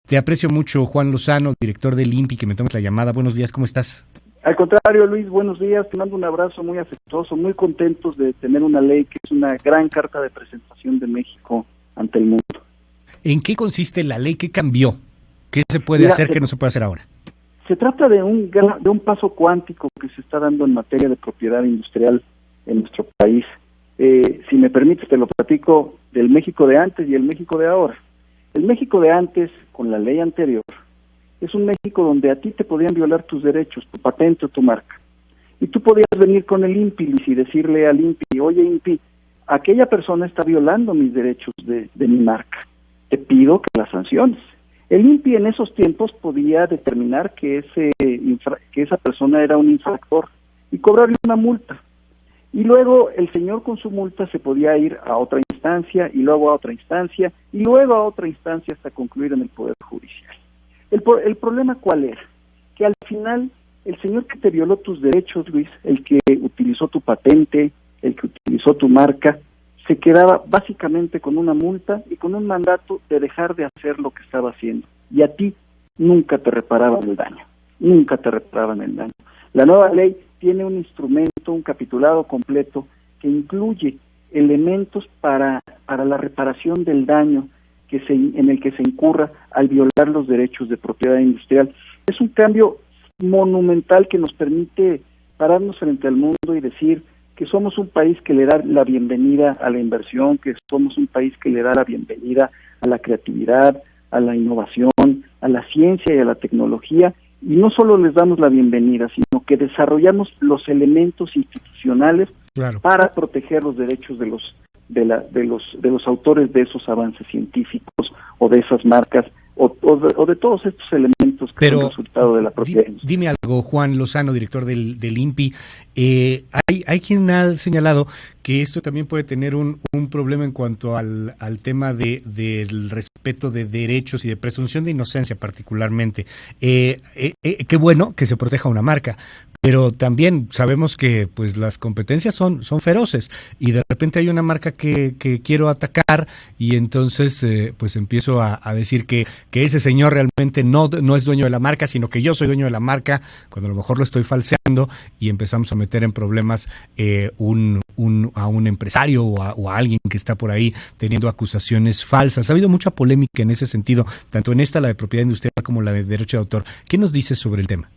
Te aprecio mucho, Juan Lozano, director del INPI, que me tomes la llamada. Buenos días, ¿cómo estás? Al contrario, Luis, buenos días. Te mando un abrazo muy afectuoso, muy contentos de tener una ley que es una gran carta de presentación de México ante el mundo. ¿En qué consiste la ley? ¿Qué cambió? ¿Qué se puede hacer que no se puede hacer ahora? Se trata de un paso cuántico que se está dando en materia de propiedad industrial en nuestro país. Si me permites, te lo platico del México de antes y el México de ahora. El México de antes, con la ley anterior, es un México donde a ti te podían violar tus derechos, tu patente o tu marca. Y tú podías venir con el INPI y decirle al INPI, oye INPI, aquella persona está violando mis derechos de mi marca. Te pido que la sanciones. El INPI en esos tiempos podía determinar que esa persona era un infractor y cobrarle una multa. Y luego el señor con su multa se podía ir a otra instancia y luego a otra instancia y luego a otra instancia hasta concluir en el Poder Judicial. El problema ¿cuál era? Que al final el señor que te violó tus derechos, Luis, el que utilizó tu patente, el que utilizó tu marca, se quedaba básicamente con una multa y con un mandato de dejar de hacer lo que estaba haciendo. Y a ti nunca te reparaban el daño, nunca te reparaban el daño. La nueva ley tiene un instrumento, un capitulado completo que incluye elementos para la reparación del daño en el que se incurra al violar los derechos de propiedad industrial. Es un cambio monumental que nos permite pararnos frente al mundo y decir que somos un país que le da la bienvenida a la inversión, que somos un país que le da la bienvenida a la creatividad, a la innovación, a la ciencia y a la tecnología, y no solo les damos la bienvenida, sino que desarrollamos los elementos institucionales para proteger los derechos de los autores de esos avances científicos o de esas marcas o de todos estos elementos que son resultado de la propiedad industrial. Dime algo, Juan Lozano, director del INPI. Hay quien ha señalado que esto también puede tener un problema en cuanto al tema del respeto de derechos y de presunción de inocencia particularmente. Qué bueno que se proteja una marca, pero también sabemos que pues las competencias son feroces y de repente hay una marca que quiero atacar y entonces pues empiezo a decir que ese señor realmente no es dueño de la marca, sino que yo soy dueño de la marca, cuando a lo mejor lo estoy falseando, y empezamos a meter en problemas a un empresario o a alguien que está por ahí teniendo acusaciones falsas. Ha habido mucha polémica en ese sentido, tanto en la de propiedad industrial como la de derecho de autor. ¿Qué nos dices sobre el tema?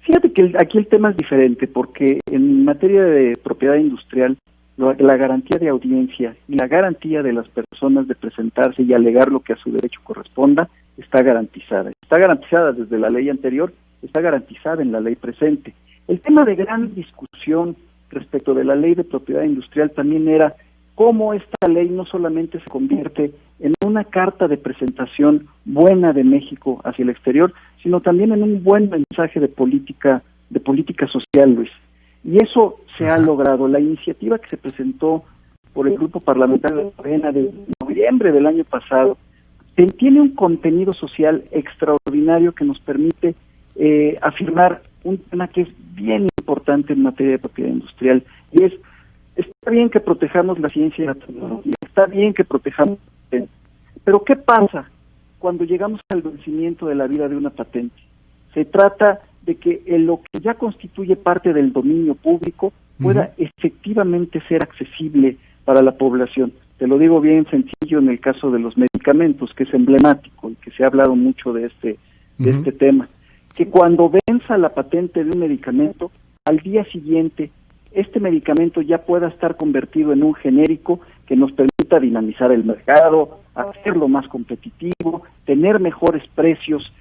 Fíjate que aquí el tema es diferente, porque en materia de propiedad industrial, la garantía de audiencia y la garantía de las personas de presentarse y alegar lo que a su derecho corresponda está garantizada. Está garantizada desde la ley anterior, está garantizada en la ley presente. El tema de gran discusión respecto de la ley de propiedad industrial también era cómo esta ley no solamente se convierte en una carta de presentación buena de México hacia el exterior, sino también en un buen mensaje de política social, Luis. Y eso se ha logrado. La iniciativa que se presentó por el Grupo Parlamentario de Morena de noviembre del año pasado tiene un contenido social extraordinario que nos permite afirmar un tema que es bien importante en materia de propiedad industrial, y está bien que protejamos la ciencia y la tecnología, está bien que protejamos, pero ¿qué pasa cuando llegamos al vencimiento de la vida de una patente? Se trata de que lo que ya constituye parte del dominio público pueda efectivamente ser accesible para la población. Te lo digo bien sencillo en el caso de los medicamentos, que es emblemático y que se ha hablado mucho de este tema, que cuando venza la patente de un medicamento, al día siguiente este medicamento ya pueda estar convertido en un genérico que nos permita dinamizar el mercado, hacerlo más competitivo, tener mejores precios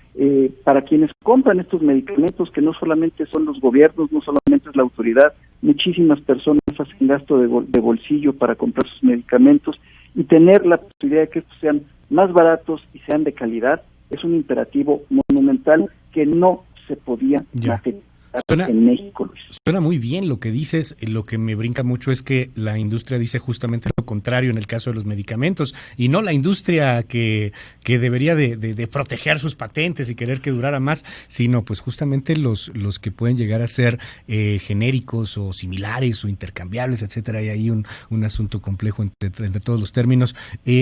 para quienes compran estos medicamentos, que no solamente son los gobiernos, no solamente es la autoridad, muchísimas personas hacen gasto de bolsillo para comprar sus medicamentos, y tener la posibilidad de que estos sean más baratos y sean de calidad es un imperativo monumental que no se podía materializar en México, Luis. Suena muy bien lo que dices. Lo que me brinca mucho es que la industria dice justamente lo contrario en el caso de los medicamentos, y no la industria que debería de proteger sus patentes y querer que durara más, sino pues justamente los que pueden llegar a ser genéricos o similares o intercambiables, etcétera. Hay ahí un asunto complejo entre todos los términos.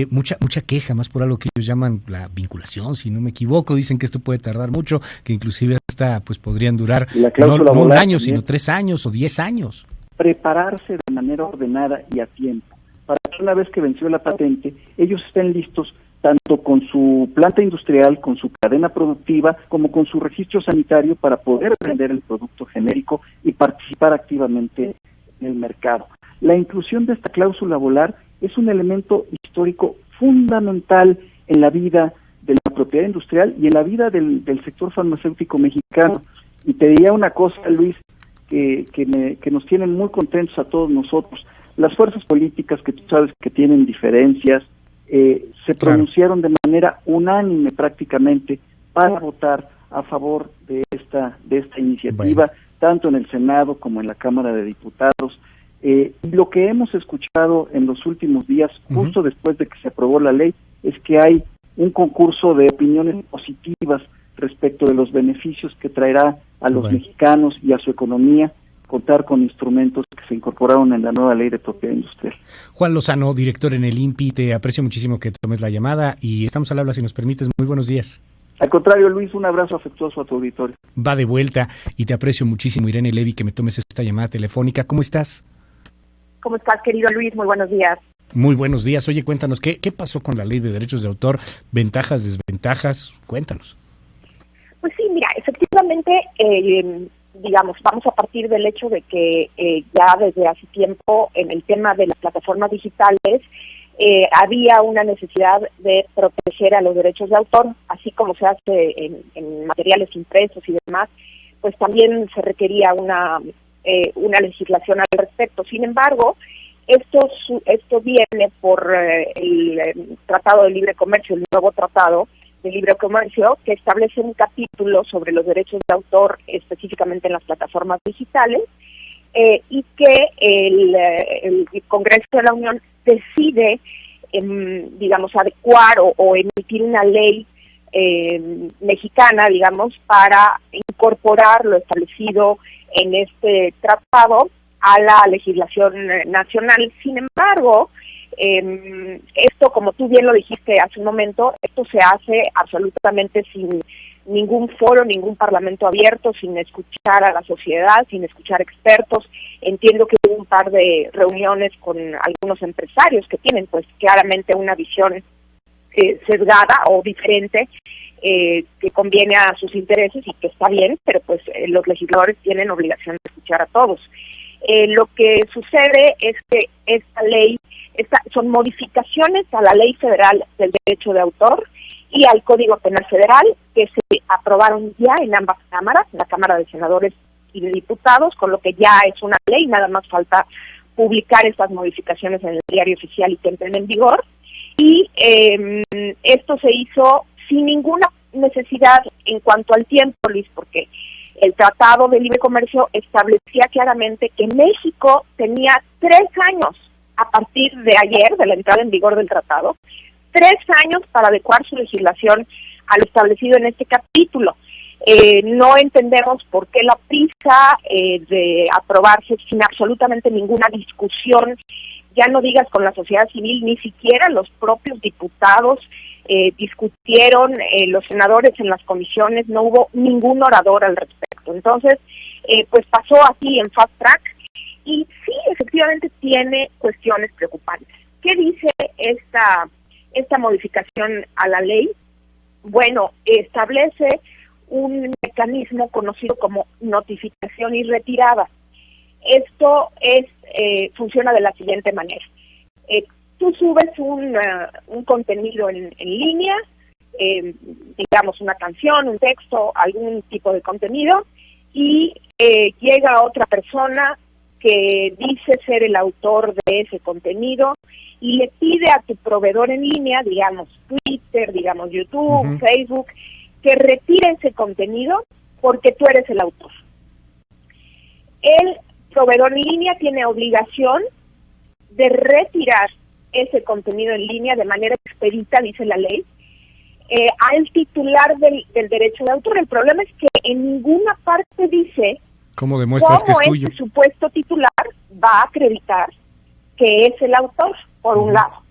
Mucha queja, más por algo que ellos llaman la vinculación, si no me equivoco. Dicen que esto puede tardar mucho, que inclusive hasta pues podrían durar no un año, sino 3 años o 10 años. Prepararse de manera ordenada y a tiempo, para que una vez que venció la patente, ellos estén listos tanto con su planta industrial, con su cadena productiva, como con su registro sanitario para poder vender el producto genérico y participar activamente en el mercado. La inclusión de esta cláusula volar es un elemento histórico fundamental en la vida de la propiedad industrial y en la vida del sector farmacéutico mexicano. Y te diría una cosa, Luis, que nos tienen muy contentos a todos nosotros. Las fuerzas políticas, que tú sabes que tienen diferencias, se pronunciaron de manera unánime prácticamente para votar a favor de esta iniciativa, tanto en el Senado como en la Cámara de Diputados. Lo que hemos escuchado en los últimos días, justo después de que se aprobó la ley, es que hay un concurso de opiniones positivas respecto de los beneficios que traerá a los mexicanos y a su economía contar con instrumentos que se incorporaron en la nueva ley de propiedad industrial. Juan Lozano, director en el INPI, te aprecio muchísimo que tomes la llamada y estamos al habla, si nos permites. Muy buenos días. Al contrario, Luis, un abrazo afectuoso a tu auditorio. Va de vuelta y te aprecio muchísimo, Irene Levy, que me tomes esta llamada telefónica. ¿Cómo estás? ¿Cómo estás, querido Luis? Muy buenos días. Muy buenos días. Oye, cuéntanos, ¿qué pasó con la ley de derechos de autor? ¿Ventajas, desventajas? Cuéntanos. Pues sí, mira, efectivamente, digamos, vamos a partir del hecho de que ya desde hace tiempo en el tema de las plataformas digitales había una necesidad de proteger a los derechos de autor, así como se hace en materiales impresos y demás, pues también se requería una legislación al respecto. Sin embargo, esto viene por el Tratado de Libre Comercio, el nuevo Tratado de Libre Comercio, que establece un capítulo sobre los derechos de autor específicamente en las plataformas digitales, y que el Congreso de la Unión decide, digamos, adecuar o emitir una ley mexicana, digamos, para incorporar lo establecido en este tratado a la legislación nacional. Sin embargo, esto, como tú bien lo dijiste hace un momento, esto se hace absolutamente sin ningún foro, ningún parlamento abierto, sin escuchar a la sociedad, sin escuchar expertos. Entiendo que hubo un par de reuniones con algunos empresarios que tienen pues claramente una visión sesgada o diferente, que conviene a sus intereses y que está bien, pero pues los legisladores tienen obligación de escuchar a todos. Lo que sucede es que esta ley son modificaciones a la Ley Federal del Derecho de Autor y al Código Penal Federal, que se aprobaron ya en ambas cámaras, en la Cámara de Senadores y de Diputados, con lo que ya es una ley, nada más falta publicar estas modificaciones en el Diario Oficial y que entren en vigor. Y esto se hizo sin ninguna necesidad en cuanto al tiempo, Luis, porque el Tratado de Libre Comercio establecía claramente que México tenía 3 años a partir de ayer, de la entrada en vigor del tratado, 3 años para adecuar su legislación a lo establecido en este capítulo. No entendemos por qué la prisa de aprobarse sin absolutamente ninguna discusión, ya no digas con la sociedad civil, ni siquiera los propios diputados discutieron, los senadores en las comisiones, no hubo ningún orador al respecto. Entonces, pues pasó así en fast track y sí, efectivamente tiene cuestiones preocupantes. ¿Qué dice esta modificación a la ley? Bueno, establece un mecanismo conocido como notificación y retirada. Esto funciona de la siguiente manera. Tú subes un contenido en línea, digamos una canción, un texto, algún tipo de contenido, y llega otra persona que dice ser el autor de ese contenido y le pide a tu proveedor en línea, digamos Twitter, digamos YouTube, Facebook, que retire ese contenido porque tú eres el autor. el proveedor en línea tiene obligación de retirar ese contenido en línea de manera expedita, dice la ley, al titular del derecho de autor. El problema es que en ninguna parte dice ¿cómo demuestras que es tuyo? Este supuesto titular va a acreditar que es el autor, por un lado.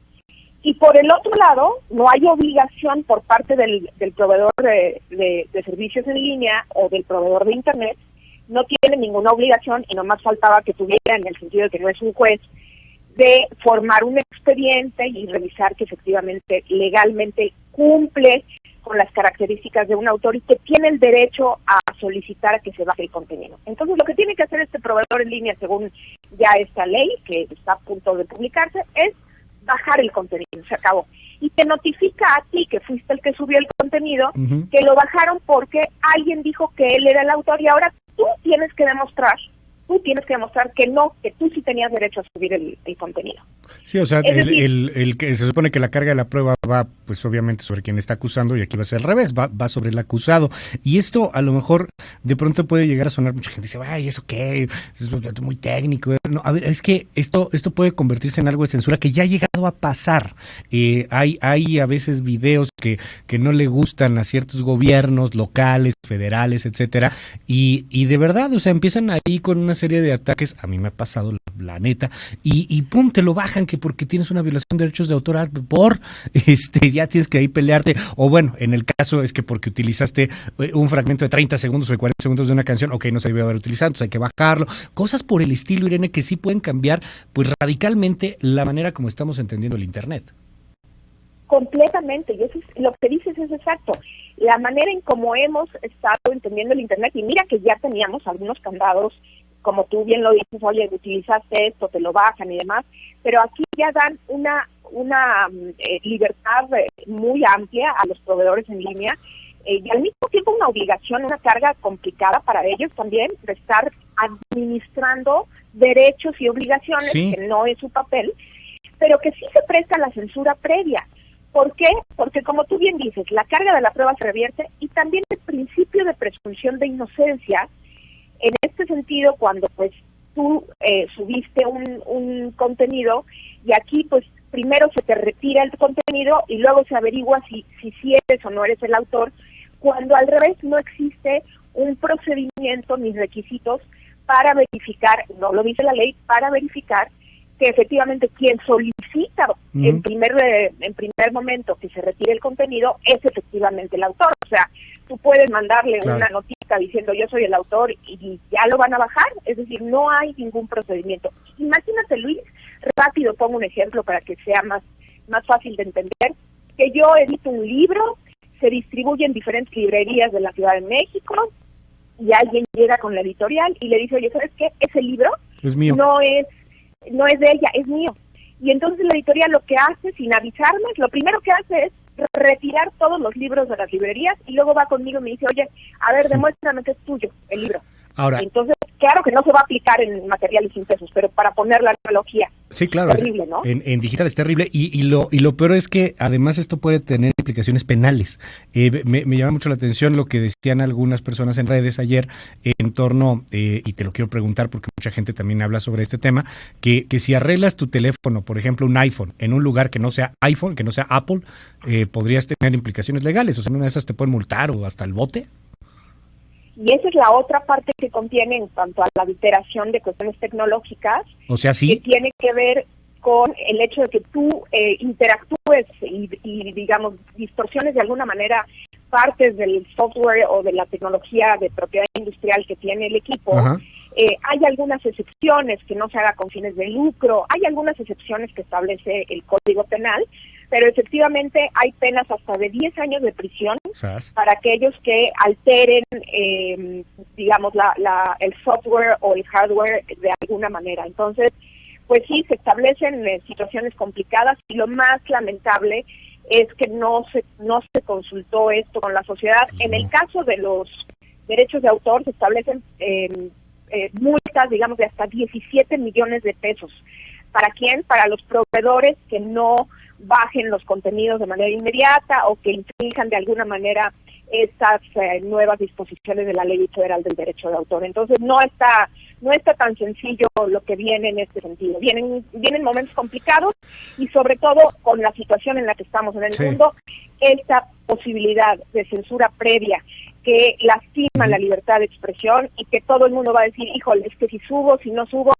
Y por el otro lado, no hay obligación por parte del proveedor de servicios en línea o del proveedor de Internet, no tiene ninguna obligación, y nomás faltaba que tuviera, en el sentido de que no es un juez, de formar un expediente y revisar que efectivamente legalmente cumple con las características de un autor y que tiene el derecho a solicitar a que se baje el contenido. Entonces, lo que tiene que hacer este proveedor en línea, según ya esta ley, que está a punto de publicarse, es bajar el contenido, se acabó. Y te notifica a ti, que fuiste el que subió el contenido, que lo bajaron porque alguien dijo que él era el autor, y ahora tú tienes que demostrar que no, que tú sí tenías derecho a subir el contenido. Sí, o sea, el que se supone que la carga de la prueba va, pues obviamente sobre quien está acusando, y aquí va a ser al revés, va sobre el acusado. Y esto a lo mejor de pronto puede llegar a sonar, mucha gente dice, ay, ¿eso qué? Es muy técnico. No, a ver, es que esto puede convertirse en algo de censura que ya ha llegado a pasar. Hay a veces videos que no le gustan a ciertos gobiernos locales, federales, etcétera, y de verdad, o sea, empiezan ahí con una serie de ataques. A mí me ha pasado, la neta, y pum, te lo bajan, que porque tienes una violación de derechos de autor, ya tienes que ahí pelearte, o bueno, en el caso es que porque utilizaste un fragmento de 30 segundos o de 40 segundos de una canción, ok, no se debió haber utilizado, entonces hay que bajarlo, cosas por el estilo, Irene, que sí pueden cambiar pues radicalmente la manera como estamos entendiendo el Internet. Completamente, y eso es, lo que dices es exacto, la manera en cómo hemos estado entendiendo el Internet, y mira que ya teníamos algunos candados, como tú bien lo dices, oye, utilizaste esto, te lo bajan y demás, pero aquí ya dan una libertad muy amplia a los proveedores en línea, y al mismo tiempo una obligación, una carga complicada para ellos también de estar administrando derechos y obligaciones, sí, que no es su papel, pero que sí se presta a la censura previa. ¿Por qué? Porque, como tú bien dices, la carga de la prueba se revierte, y también el principio de presunción de inocencia. En este sentido, cuando pues tú subiste un contenido, y aquí pues primero se te retira el contenido y luego se averigua si eres o no eres el autor, cuando al revés no existe un procedimiento ni requisitos para verificar, no lo dice la ley, para verificar que efectivamente quien solicita en primer momento que se retire el contenido es efectivamente el autor. O sea, tú puedes mandarle una notita diciendo yo soy el autor y ya lo van a bajar, es decir, no hay ningún procedimiento. Imagínate, Luis, rápido pongo un ejemplo para que sea más fácil de entender, que yo edito un libro, se distribuye en diferentes librerías de la Ciudad de México, y alguien llega con la editorial y le dice, oye, ¿sabes qué? Ese libro es mío. No es de ella, es mío. Y entonces la editorial lo que hace, sin avisarme, lo primero que hace es retirar todos los libros de las librerías, y luego va conmigo y me dice, oye, a ver, demuéstrame que es tuyo el libro. Ahora, entonces, claro que no se va a aplicar en materiales impresos, pero para poner la analogía. Sí, claro. Es terrible, ¿no? En digital es terrible, y lo peor es que además esto puede tener implicaciones penales. Me llama mucho la atención lo que decían algunas personas en redes ayer en torno, y te lo quiero preguntar porque mucha gente también habla sobre este tema, que si arreglas tu teléfono, por ejemplo un iPhone, en un lugar que no sea iPhone, que no sea Apple, podrías tener implicaciones legales. O sea, en una de esas te pueden multar o hasta el bote. Y esa es la otra parte que contiene en cuanto a la alteración de cuestiones tecnológicas, o sea, sí, que tiene que ver con el hecho de que tú interactúes y digamos, distorsiones de alguna manera partes del software o de la tecnología de propiedad industrial que tiene el equipo. Hay algunas excepciones, que no se haga con fines de lucro, hay algunas excepciones que establece el Código Penal, pero efectivamente hay penas hasta de 10 años de prisión para aquellos que alteren, digamos, el software o el hardware de alguna manera. Entonces, pues sí, se establecen situaciones complicadas, y lo más lamentable es que no se consultó esto con la sociedad. En el caso de los derechos de autor se establecen multas, digamos, de hasta 17 millones de pesos. ¿Para quién? Para los proveedores que no bajen los contenidos de manera inmediata o que infrinjan de alguna manera estas nuevas disposiciones de la Ley Federal del Derecho de Autor. Entonces no está tan sencillo lo que viene en este sentido. Vienen momentos complicados y sobre todo con la situación en la que estamos en el mundo, esta posibilidad de censura previa que lastima la libertad de expresión y que todo el mundo va a decir, híjole, es que si subo, si no subo,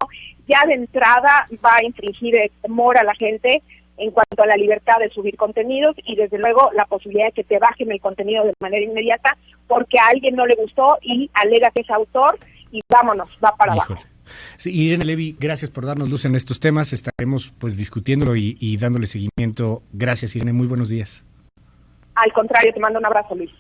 ya de entrada va a infringir temor a la gente en cuanto a la libertad de subir contenidos y desde luego la posibilidad de que te bajen el contenido de manera inmediata porque a alguien no le gustó y alega que es autor y vámonos, va para abajo. Sí, Irene Levy, gracias por darnos luz en estos temas, estaremos pues discutiéndolo y dándole seguimiento. Gracias, Irene, muy buenos días. Al contrario, te mando un abrazo, Luis.